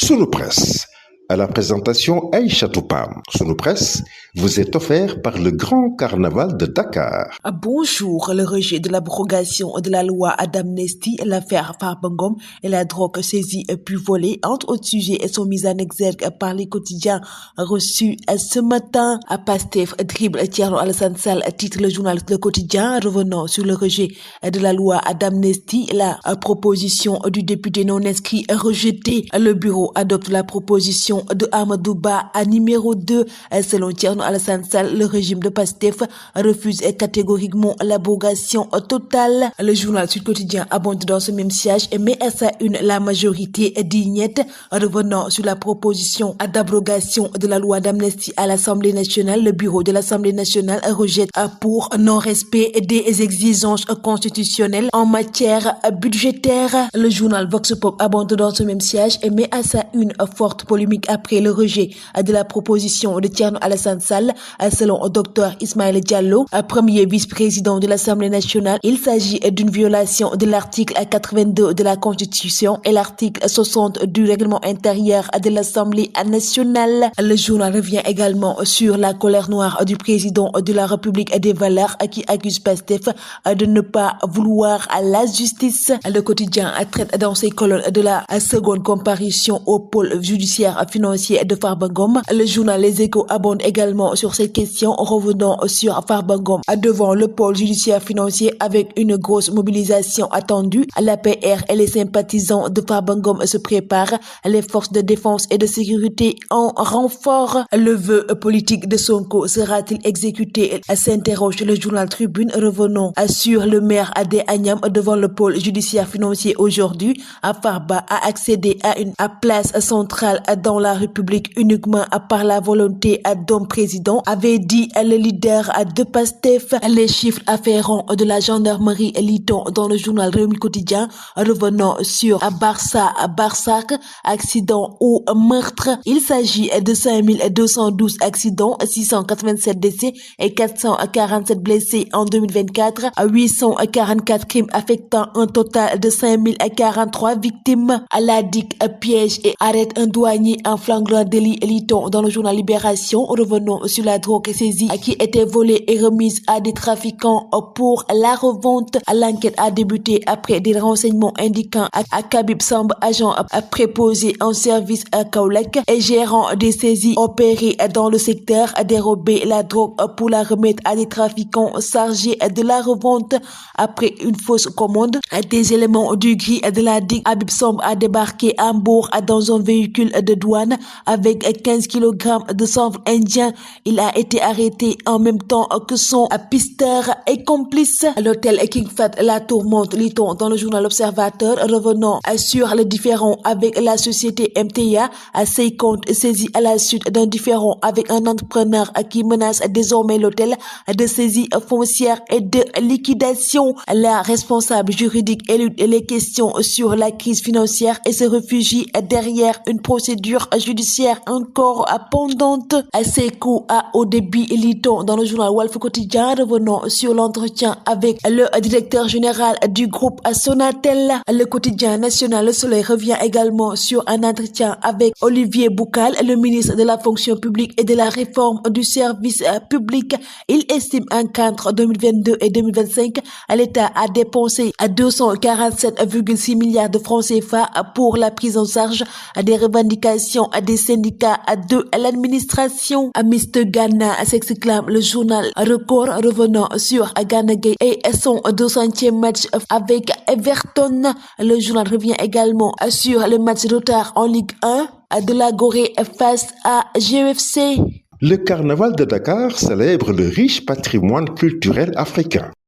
Sunu Presse, à la présentation Aïcha Toupam. Sunu Presse vous est offert par le Grand Carnaval de Dakar. Bonjour, le rejet de l'abrogation de la loi d'amnistie, l'affaire Farba Ngom et la drogue saisie puis volée, entre autres sujets, sont mis en exergue par les quotidiens reçus ce matin. À Pastef dribble Thierno Alassane Sall, titre le journal Le Quotidien, revenant sur le rejet de la loi d'amnistie. La proposition du député non inscrit rejetée. Le bureau adopte la proposition de Amadou Ba à numéro 2. Selon Thierno Alassane Sall, le régime de Pastef refuse catégoriquement l'abrogation totale. Le journal Sud Quotidien abonde dans ce même siège et met à sa une la majorité dignette. Revenant sur la proposition d'abrogation de la loi d'amnistie à l'Assemblée nationale, le bureau de l'Assemblée nationale rejette pour non-respect des exigences constitutionnelles en matière budgétaire. Le journal Vox Pop abonde dans ce même siège et met à sa une forte polémique après le rejet de la proposition de Thierno Alassane Sall. Selon Dr Ismaël Diallo, premier vice-président de l'Assemblée nationale, il s'agit d'une violation de l'article 82 de la Constitution et l'article 60 du règlement intérieur de l'Assemblée nationale. Le journal revient également sur la colère noire du président de la République des Valeurs qui accuse Pastef de ne pas vouloir la justice. Le quotidien traite dans ses colonnes de la seconde comparution au pôle judiciaire financier de Farba Ngom. Le journal Les Échos abonde également sur cette question, revenant sur Farba Ngom devant le pôle judiciaire financier avec une grosse mobilisation attendue. L'APR et les sympathisants de Farba Ngom se préparent. Les forces de défense et de sécurité en renfort. Le vœu politique de Sonko sera-t-il exécuté? S'interroge le journal Tribune, revenant sur le maire Adé Agnam devant le pôle judiciaire financier aujourd'hui. Farba a accédé à une place centrale dans la République uniquement par la volonté d'un président, avait dit le leader de Pastef. Les chiffres afférents de la gendarmerie, lit-on dans le journal Rewmi Quotidien, revenant sur Barsac, accident ou meurtre. Il s'agit de 5212 accidents, 687 décès et 447 blessés en 2024, 844 crimes affectant un total de 5043 victimes. La DIC piège et arrête un douanier en flagrant délit, lit-on dans le journal Libération, revenant sur la drogue saisie qui était volée et remise à des trafiquants pour la revente. L'enquête a débuté après des renseignements indiquant à Kabib Samb, agent préposé en service à Kaolack et gérant des saisies opérées dans le secteur, a dérobé la drogue pour la remettre à des trafiquants chargés de la revente. Après une fausse commande, des éléments du gris de la DIC, Habib Samb a débarqué à Mbour dans un véhicule de douane avec 15 kg de chanvre indien. Il a été arrêté en même temps que son pisteur et complice. L'hôtel King Fahd la tourmente, lit-on dans le journal L'Observateur, revenant sur le différend avec la société MTA. Ses comptes saisis à la suite d'un différend avec un entrepreneur qui menace désormais l'hôtel de saisie foncière et de liquidation. La responsable juridique élude les questions sur la crise financière et se réfugie derrière une procédure judiciaire encore pendante. Ses coups à haut débit, lit-on dans le journal Walf Quotidien, revenant sur l'entretien avec le directeur général du groupe Sonatel. Le quotidien national Le Soleil revient également sur un entretien avec Olivier Boucal, le ministre de la fonction publique et de la réforme du service public. Il estime qu'entre 2022 et 2025, l'État a dépensé 247,6 milliards de francs CFA pour la prise en charge des revendications des syndicats de l'administration. Mr Ghana s'exclame le journal Record, revenant sur Gana Gueye et son 200e match avec Everton. Le journal revient également sur le match retard en Ligue 1 de la Gorée face à GFC. Le Carnaval de Dakar célèbre le riche patrimoine culturel africain.